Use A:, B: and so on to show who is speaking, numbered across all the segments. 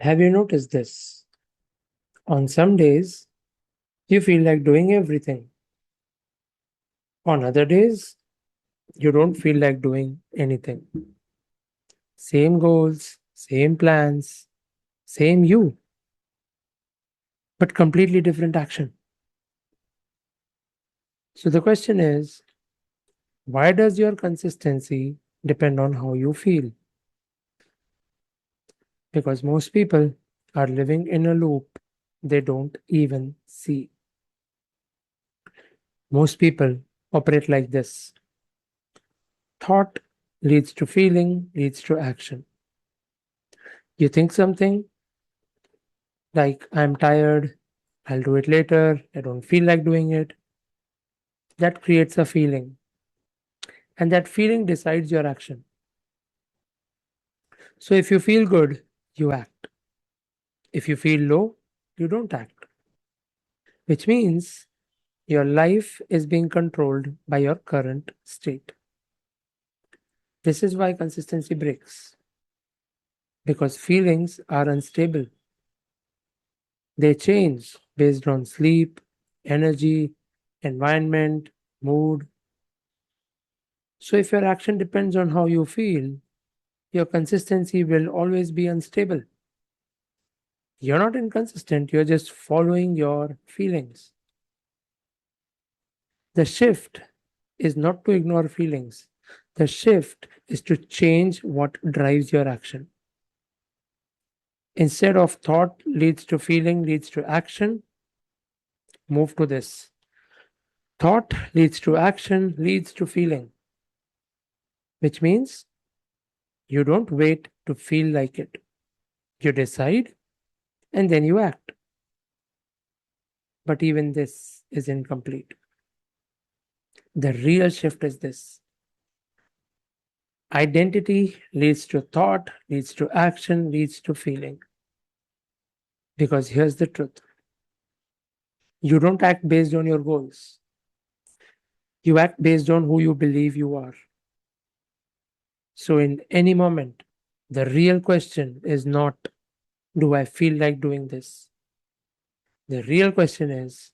A: Have you noticed this? On some days, you feel like doing everything. On other days, you don't feel like doing anything. Same goals, same plans, same you, but completely different action. So the question is, why does your consistency depend on how you feel? Because most people are living in a loop they don't even see. Most people operate like this: thought leads to feeling, leads to action. You think something like, I'm tired, I'll do it later, I don't feel like doing it. That creates a feeling, and that feeling decides your action. So if you feel good, you act. If you feel low, you don't act, which means your life is being controlled by your current state. This is why consistency breaks, because feelings are unstable. They change based on sleep, energy, environment, mood. So if your action depends on how you feel, your consistency will always be unstable. You're not inconsistent, you're just following your feelings. The shift is not to ignore feelings, the shift is to change what drives your action. Instead of thought leads to feeling, leads to action, move to this. Thought leads to action, leads to feeling, which means you don't wait to feel like it. You decide and then you act. But even this is incomplete. The real shift is this: identity leads to thought, leads to action, leads to feeling. Because here's the truth: you don't act based on your goals, you act based on who you believe you are. So, in any moment, the real question is not, do I feel like doing this? The real question is,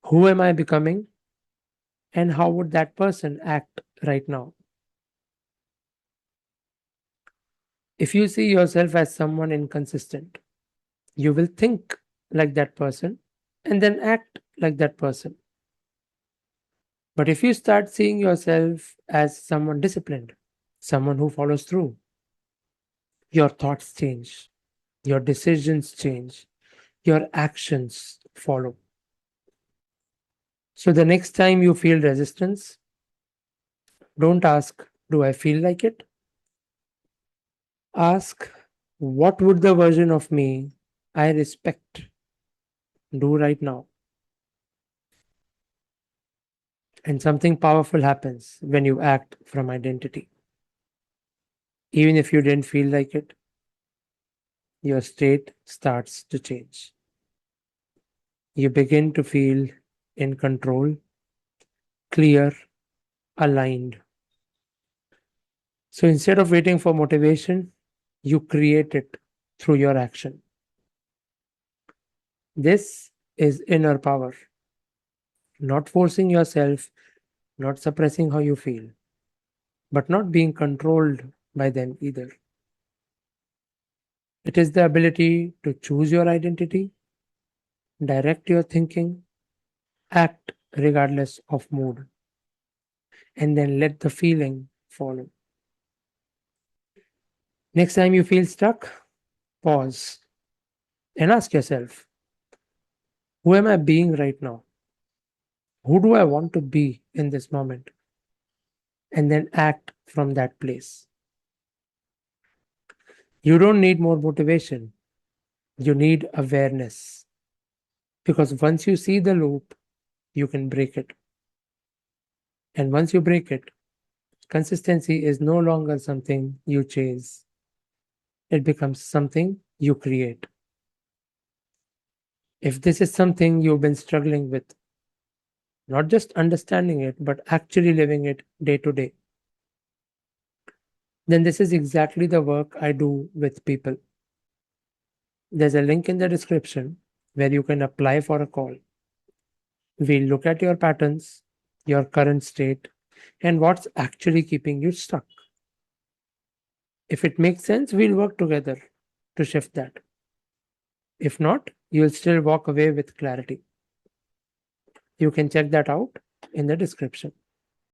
A: who am I becoming and how would that person act right now? If you see yourself as someone inconsistent, you will think like that person and then act like that person. But if you start seeing yourself as someone disciplined, someone who follows through, your thoughts change, your decisions change, your actions follow. So the next time you feel resistance, don't ask, do I feel like it? Ask, what would the version of me I respect do right now? And something powerful happens when you act from identity. Even if you didn't feel like it, your state starts to change. You begin to feel in control, clear, aligned. So instead of waiting for motivation, you create it through your action. This is inner power, not forcing yourself, not suppressing how you feel, but not being controlled by them either. It is the ability to choose your identity, direct your thinking, act regardless of mood, and then let the feeling follow. Next time you feel stuck, pause and ask yourself, who am I being right now? Who do I want to be in this moment? And then act from that place. You don't need more motivation, you need awareness. Because once you see the loop, you can break it. And once you break it, consistency is no longer something you chase, it becomes something you create. If this is something you've been struggling with, not just understanding it, but actually living it day to day, then this is exactly the work I do with people. There's a link in the description where you can apply for a call. We'll look at your patterns, your current state, and what's actually keeping you stuck. If it makes sense, we'll work together to shift that. If not, you'll still walk away with clarity. You can check that out in the description.